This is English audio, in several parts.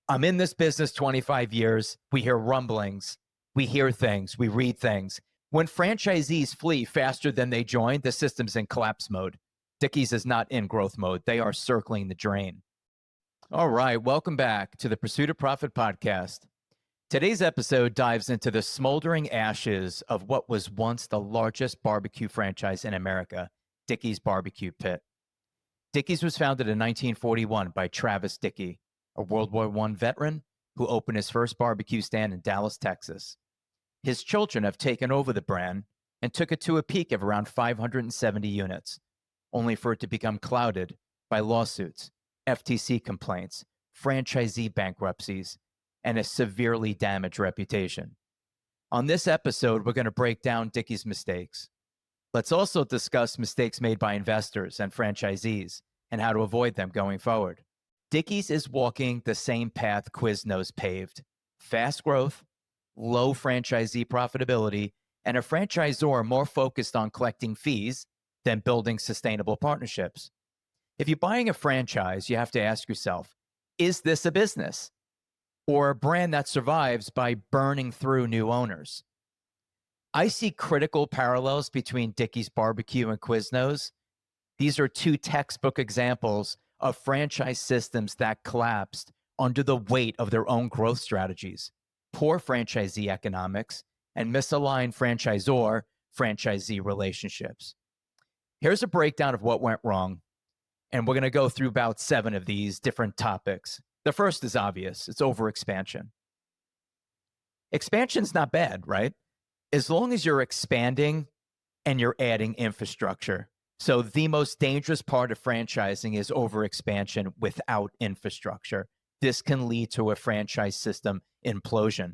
I'm in this business 25 years. We hear rumblings. We hear things. We read things. When franchisees flee faster than they join, the system's in collapse mode. Dickie's is not in growth mode. They are circling the drain. All right. Welcome back to the Pursuit of Profit podcast. Today's episode dives into the smoldering ashes of what was once the largest barbecue franchise in America, Dickie's Barbecue Pit. Dickie's was founded in 1941 by Travis Dickey, a World War I veteran who opened his first barbecue stand in Dallas, Texas. His children have taken over the brand and took it to a peak of around 570 units, only for it to become clouded by lawsuits, FTC complaints, franchisee bankruptcies, and a severely damaged reputation. On this episode, we're going to break down Dickie's mistakes. Let's also discuss mistakes made by investors and franchisees and how to avoid them going forward. Dickie's is walking the same path Quiznos paved: fast growth, low franchisee profitability, and a franchisor more focused on collecting fees than building sustainable partnerships. If you're buying a franchise, you have to ask yourself, is this a business or a brand that survives by burning through new owners? I see critical parallels between Dickie's Barbecue and Quiznos. These are two textbook examples of franchise systems that collapsed under the weight of their own growth strategies, poor franchisee economics, and misaligned franchisor-franchisee relationships. Here's a breakdown of what went wrong, and we're going to go through about 7 of these different topics. The first is obvious. It's overexpansion. Expansion's not bad, right? As long as you're expanding and you're adding infrastructure. So the most dangerous part of franchising is overexpansion without infrastructure. This can lead to a franchise system implosion.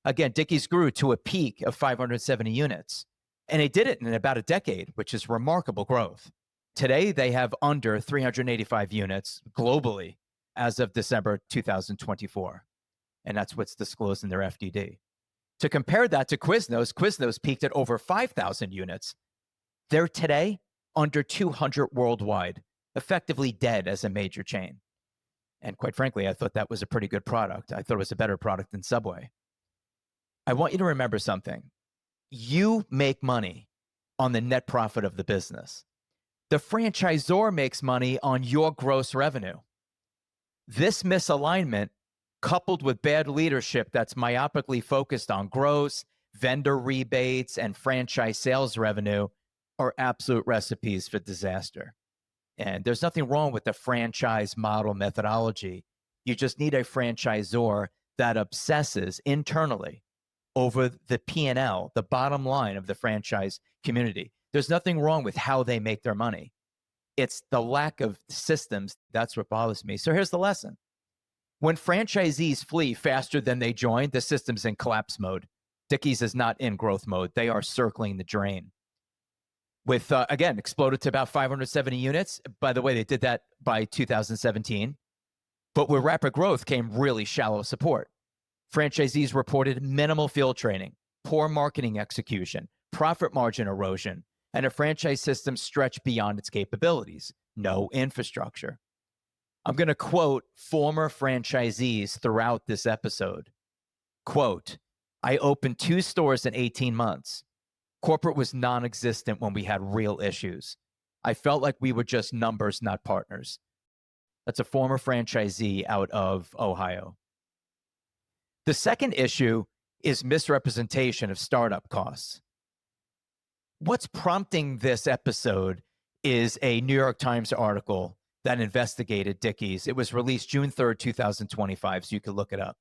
Again, Dickie's grew to a peak of 570 units, and they did it in about a decade, which is remarkable growth. Today, they have under 385 units globally as of December 2024, and that's what's disclosed in their FDD. To compare that to Quiznos, Quiznos peaked at over 5,000 units. They're today under 200 worldwide, effectively dead as a major chain. And quite frankly, I thought that was a pretty good product. I thought it was a better product than Subway. I want you to remember something. You make money on the net profit of the business. The franchisor makes money on your gross revenue. This misalignment, coupled with bad leadership that's myopically focused on gross, vendor rebates, and franchise sales revenue, are absolute recipes for disaster. And there's nothing wrong with the franchise model methodology. You just need a franchisor that obsesses internally over the P&L, the bottom line of the franchise community. There's nothing wrong with how they make their money. It's the lack of systems that's what bothers me. So here's the lesson. When franchisees flee faster than they join, the system's in collapse mode. Dickie's is not in growth mode. They are circling the drain. With, again, exploded to about 570 units. By the way, they did that by 2017. But with rapid growth came really shallow support. Franchisees reported minimal field training, poor marketing execution, profit margin erosion, and a franchise system stretched beyond its capabilities. No infrastructure. I'm going to quote former franchisees throughout this episode. Quote, I opened 2 stores in 18 months. Corporate was non-existent when we had real issues. I felt like we were just numbers, not partners. That's a former franchisee out of Ohio. The second issue is misrepresentation of startup costs. What's prompting this episode is a New York Times article that investigated Dickie's. It was released June 3rd, 2025, so you could look it up.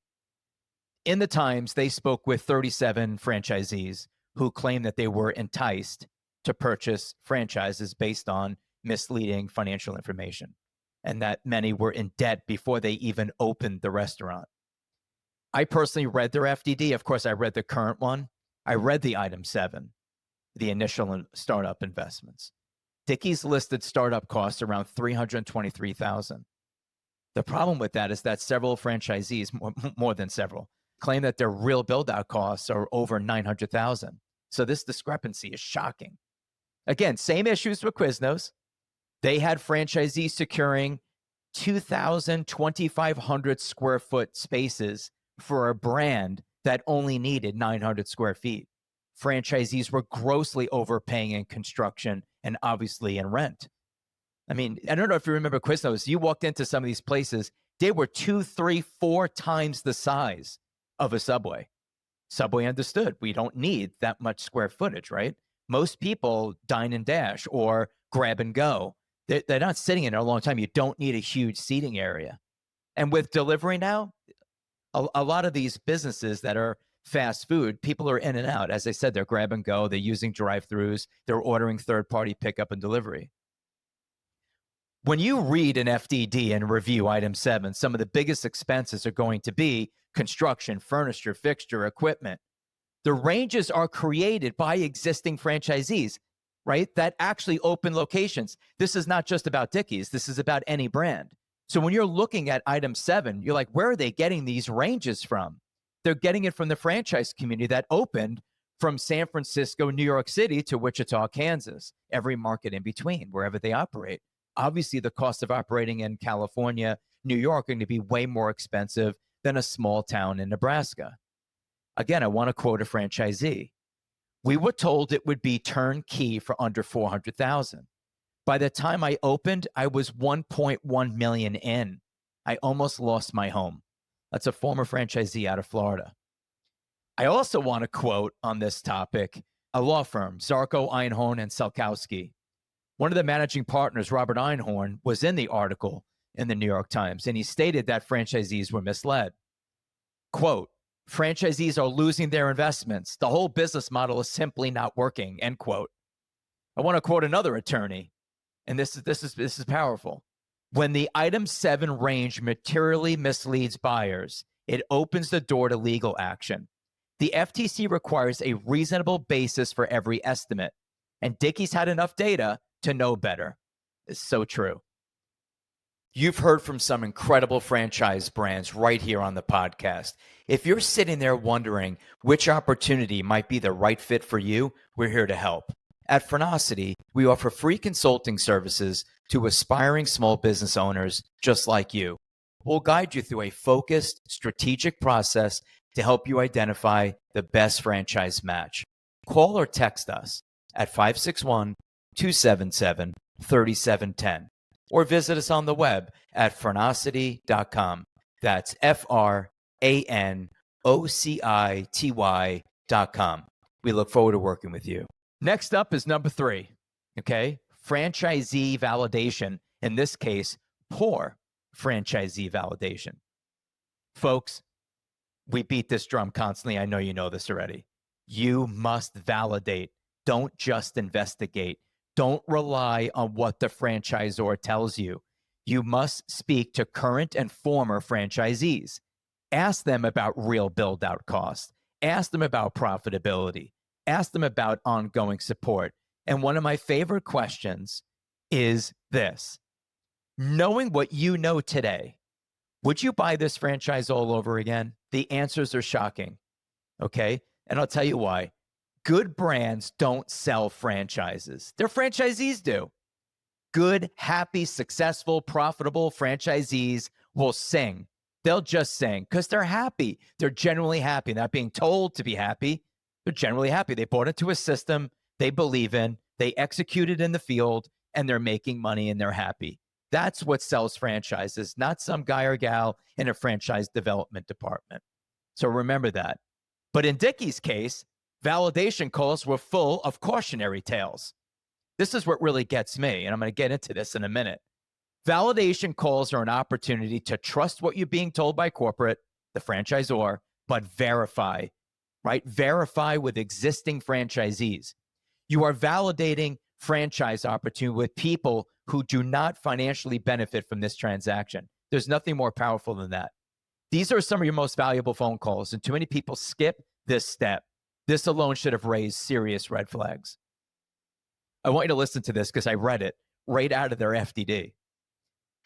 In the Times, they spoke with 37 franchisees who claimed that they were enticed to purchase franchises based on misleading financial information, and that many were in debt before they even opened the restaurant. I personally read their FDD. Of course, I read the current one. I read the item 7, the initial startup investments. Dickie's listed startup costs around $323,000. The problem with that is that several franchisees, more than several, claim that their real build-out costs are over $900,000. So this discrepancy is shocking. Again, same issues with Quiznos. They had franchisees securing 2,000, 2,500 square foot spaces for a brand that only needed 900 square feet. Franchisees were grossly overpaying in construction and obviously in rent. I mean, I don't know if you remember Quiznos. You walked into some of these places, they were 2, 3, 4 times the size of a Subway. Subway understood we don't need that much square footage, right? Most people dine and dash or grab and go. They're not sitting in there a long time. You don't need a huge seating area. And with delivery now, a lot of these businesses that are fast food, people are in and out. As I said, they're grab and go. They're using drive-throughs. They're ordering third-party pickup and delivery. When you read an FDD and review item 7, some of the biggest expenses are going to be construction, furniture, fixture, equipment. The ranges are created by existing franchisees, right? That actually open locations. This is not just about Dickie's. This is about any brand. So when you're looking at item 7, you're like, where are they getting these ranges from? They're getting it from the franchise community that opened from San Francisco, New York City to Wichita, Kansas, every market in between, wherever they operate. Obviously, the cost of operating in California, New York are going to be way more expensive than a small town in Nebraska. Again, I want to quote a franchisee. We were told it would be turnkey for under $400,000. By the time I opened, I was 1.1 million in. I almost lost my home. That's a former franchisee out of Florida. I also want to quote on this topic a law firm, Zarko, Einhorn, and Salkowski. One of the managing partners, Robert Einhorn, was in the article in the New York Times, and he stated that franchisees were misled. Quote, franchisees are losing their investments. The whole business model is simply not working, end quote. I want to quote another attorney, and this is powerful. When the item 7 range materially misleads buyers, it opens the door to legal action. The FTC requires a reasonable basis for every estimate, and Dickie's had enough data to know better. It's so true. You've heard from some incredible franchise brands right here on the podcast. If you're sitting there wondering which opportunity might be the right fit for you, we're here to help. At Franchisee, we offer free consulting services to aspiring small business owners just like you. We'll guide you through a focused, strategic process to help you identify the best franchise match. Call or text us at 561-277-3710 or visit us on the web at franchisee.com. That's FRANOCITY.com. We look forward to working with you. Next up is number 3, okay? Franchisee validation. In this case, poor franchisee validation. Folks, we beat this drum constantly. I know you know this already. You must validate. Don't just investigate. Don't rely on what the franchisor tells you. You must speak to current and former franchisees. Ask them about real build-out costs. Ask them about profitability. Ask them about ongoing support. And one of my favorite questions is this. Knowing what you know today, would you buy this franchise all over again? The answers are shocking, okay? And I'll tell you why. Good brands don't sell franchises. Their franchisees do. Good, happy, successful, profitable franchisees will sing. They'll just sing because they're happy. They're genuinely happy. Not being told to be happy. They're generally happy. They bought into a system they believe in. They execute it in the field, and they're making money, and they're happy. That's what sells franchises, not some guy or gal in a franchise development department. So remember that. But in Dickie's case, validation calls were full of cautionary tales. This is what really gets me, and I'm going to get into this in a minute. Validation calls are an opportunity to trust what you're being told by corporate, the franchisor, but verify, right? Verify with existing franchisees. You are validating franchise opportunity with people who do not financially benefit from this transaction. There's nothing more powerful than that. These are some of your most valuable phone calls, and too many people skip this step. This alone should have raised serious red flags. I want you to listen to this because I read it right out of their FDD.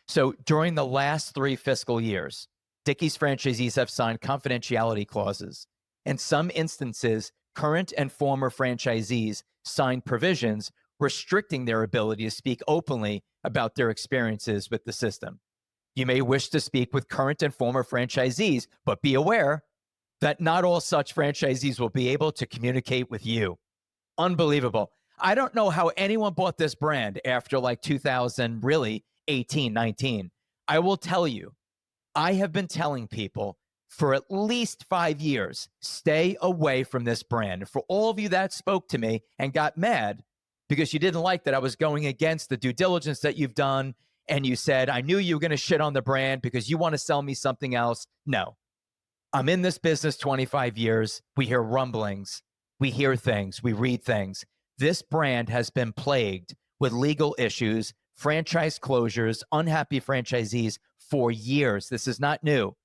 So during the last 3 fiscal years, Dickie's franchisees have signed confidentiality clauses. In some instances, current and former franchisees signed provisions restricting their ability to speak openly about their experiences with the system. You may wish to speak with current and former franchisees, but be aware that not all such franchisees will be able to communicate with you. Unbelievable. I don't know how anyone bought this brand after like 2000, really 18, 19. I will tell you, I have been telling people for at least 5 years, stay away from this brand. For all of you that spoke to me and got mad because you didn't like that I was going against the due diligence that you've done, and you said, I knew you were going to shit on the brand because you want to sell me something else. No, I'm in this business 25 years. We hear rumblings. We hear things. We read things. This brand has been plagued with legal issues, franchise closures, unhappy franchisees for years. This is not new.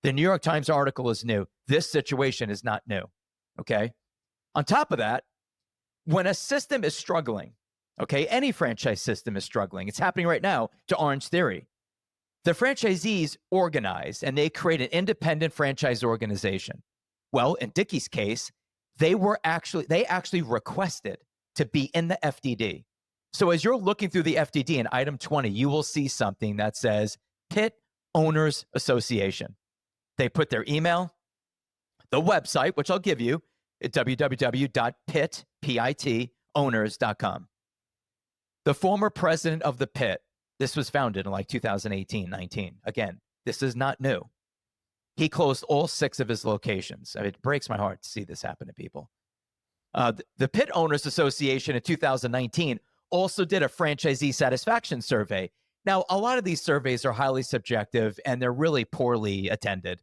The New York Times article is new. This situation is not new. Okay. On top of that, when a system is struggling, okay, any franchise system is struggling. It's happening right now to Orange Theory. The franchisees organize and they create an independent franchise organization. Well, in Dickie's case, they actually requested to be in the FDD. So as you're looking through the FDD in item 20, you will see something that says Pit Owners Association. They put their email, the website, which I'll give you, at www.pitowners.com. The former president of the Pit, this was founded in like 2018, 19. Again, this is not new. He closed all 6 of his locations. I mean, it breaks my heart to see this happen to people. The Pit Owners Association in 2019 also did a franchisee satisfaction survey. Now, a lot of these surveys are highly subjective and they're really poorly attended.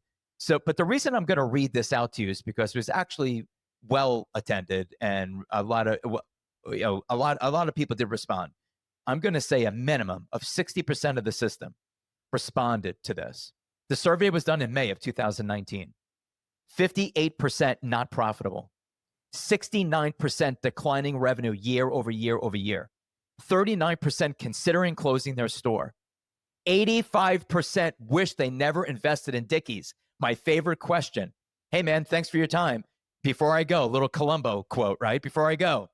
But the reason I'm going to read this out to you is because it was actually well attended, and a lot of people did respond. I'm going to say a minimum of 60% of the system responded to this. The survey was done in May of 2019. 58% not profitable. 69% declining revenue year over year over year. 39% considering closing their store. 85% wish they never invested in Dickies. My favorite question. Hey, man, thanks for your time. Before I go, little Columbo quote, right? Before I go,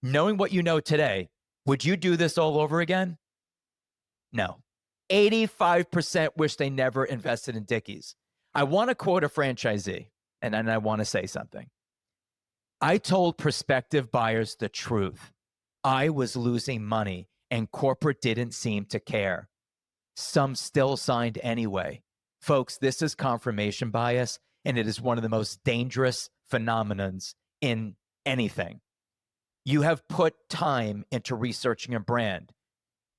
knowing what you know today, would you do this all over again? No. 85% wish they never invested in Dickies. I want to quote a franchisee, and then I want to say something. I told prospective buyers the truth. I was losing money, and corporate didn't seem to care. Some still signed anyway. Folks, this is confirmation bias, and it is one of the most dangerous phenomenons in anything. You have put time into researching a brand.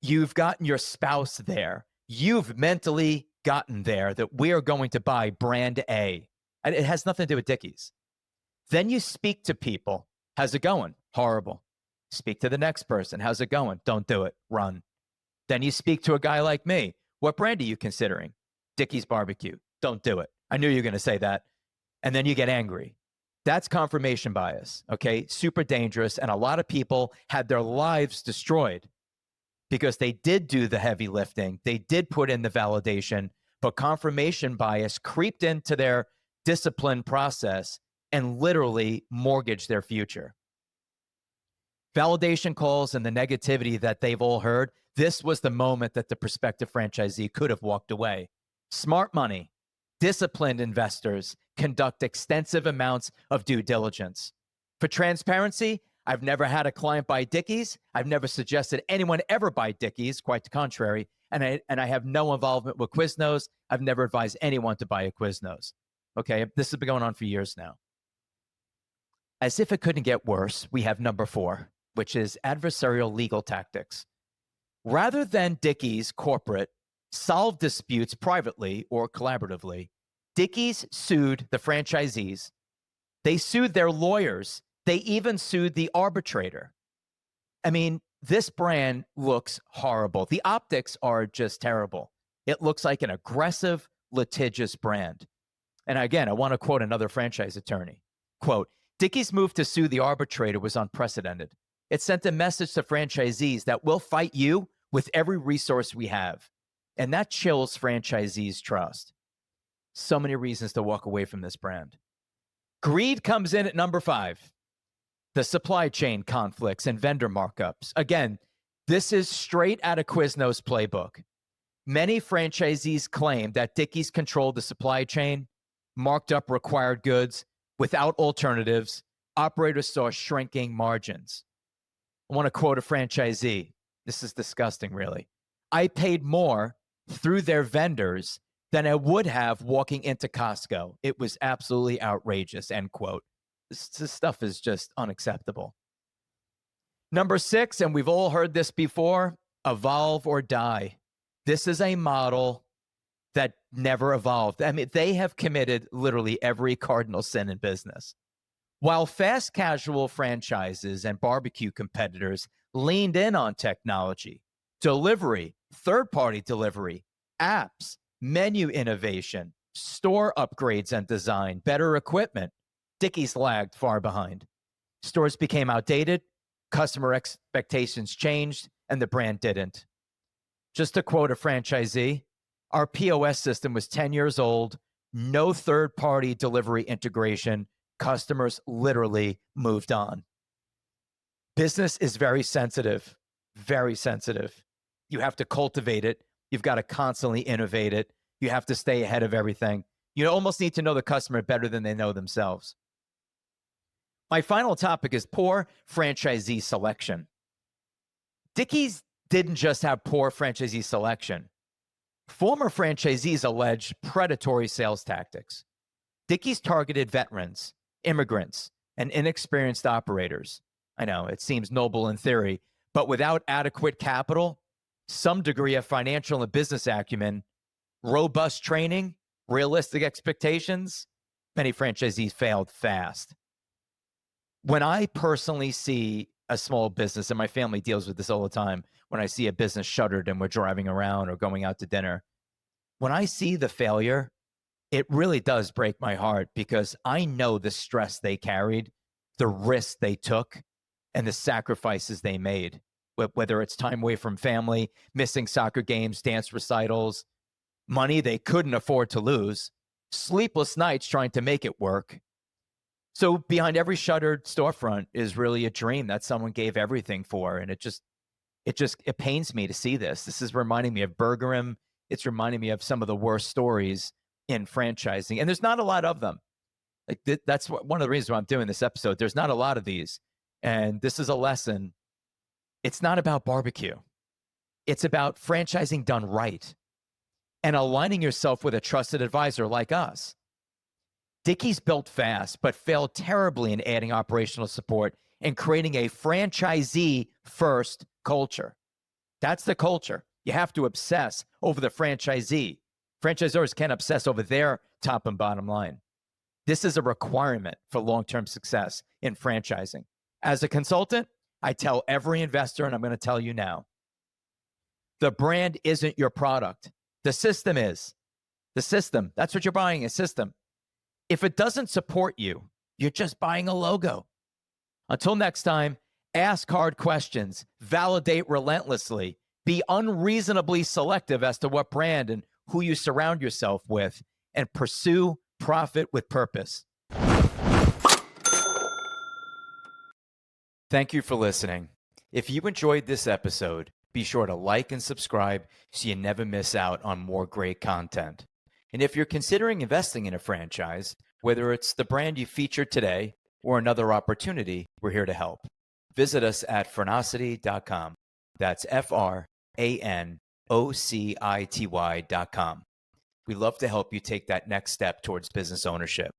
You've gotten your spouse there. You've mentally gotten there that we are going to buy brand A. And it has nothing to do with Dickies. Then you speak to people. How's it going? Horrible. Speak to the next person. How's it going? Don't do it. Run. Then you speak to a guy like me. What brand are you considering? Dickie's Barbecue. Don't do it. I knew you were going to say that. And then you get angry. That's confirmation bias, okay? Super dangerous. And a lot of people had their lives destroyed because they did do the heavy lifting. They did put in the validation, but confirmation bias creeped into their discipline process and literally mortgaged their future. Validation calls and the negativity that they've all heard, this was the moment that the prospective franchisee could have walked away. Smart money, disciplined investors conduct extensive amounts of due diligence. For transparency, I've never had a client buy Dickies. I've never suggested anyone ever buy Dickies, quite the contrary. And I have no involvement with Quiznos. I've never advised anyone to buy a Quiznos. Okay, this has been going on for years now. As if it couldn't get worse, we have number 4, which is adversarial legal tactics. Rather than Dickies corporate solve disputes privately or collaboratively, Dickies sued the franchisees. They sued their lawyers. They even sued the arbitrator. I mean, this brand looks horrible. The optics are just terrible. It looks like an aggressive, litigious brand. And again, I want to quote another franchise attorney. Quote, Dickie's move to sue the arbitrator was unprecedented. It sent a message to franchisees that we'll fight you with every resource we have. And that chills franchisees' trust. So many reasons to walk away from this brand. Greed comes in at number 5. The supply chain conflicts and vendor markups. Again, this is straight out of Quiznos playbook. Many franchisees claim that Dickie's controlled the supply chain, marked up required goods without alternatives. Operators saw shrinking margins. I want to quote a franchisee. This is disgusting, really. I paid more through their vendors than I would have walking into Costco. It was absolutely outrageous, end quote. This stuff is just unacceptable. Number 6, and we've all heard this before, evolve or die. This is a model that never evolved. I mean, they have committed literally every cardinal sin in business. While fast casual franchises and barbecue competitors leaned in on technology, delivery, third-party delivery, apps, menu innovation, store upgrades and design, better equipment, Dickie's lagged far behind. Stores became outdated, customer expectations changed, and the brand didn't. Just to quote a franchisee, our POS system was 10 years old, no third-party delivery integration. Customers literally moved on. Business is very sensitive, very sensitive. You have to cultivate it. You've got to constantly innovate it. You have to stay ahead of everything. You almost need to know the customer better than they know themselves. My final topic is poor franchisee selection. Dickie's didn't just have poor franchisee selection. Former franchisees allege predatory sales tactics. Dickie's targeted veterans, immigrants, and inexperienced operators. I know, it seems noble in theory, but without adequate capital, some degree of financial and business acumen, robust training, realistic expectations, many franchisees failed fast. When I personally see a small business, and my family deals with this all the time, when I see a business shuttered and we're driving around or going out to dinner, when I see the failure, it really does break my heart because I know the stress they carried, the risks they took, and the sacrifices they made, whether it's time away from family, missing soccer games, dance recitals, money they couldn't afford to lose, sleepless nights trying to make it work. So behind every shuttered storefront is really a dream that someone gave everything for. And it pains me to see this. This is reminding me of Burgerim. It's reminding me of some of the worst stories in franchising. And there's not a lot of them. Like that's one of the reasons why I'm doing this episode. There's not a lot of these. And this is a lesson. It's not about barbecue. It's about franchising done right and aligning yourself with a trusted advisor like us. Dickie's built fast, but failed terribly in adding operational support and creating a franchisee-first culture. That's the culture. You have to obsess over the franchisee. Franchisors can't obsess over their top and bottom line. This is a requirement for long-term success in franchising. As a consultant, I tell every investor, and I'm going to tell you now, the brand isn't your product. The system is. The system, that's what you're buying, a system. If it doesn't support you, you're just buying a logo. Until next time, ask hard questions, validate relentlessly, be unreasonably selective as to what brand and who you surround yourself with, and pursue profit with purpose. Thank you for listening. If you enjoyed this episode, be sure to like and subscribe so you never miss out on more great content. And if you're considering investing in a franchise, whether it's the brand you featured today or another opportunity, we're here to help. Visit us at Francity.com. That's FRANOCITY.com. We love to help you take that next step towards business ownership.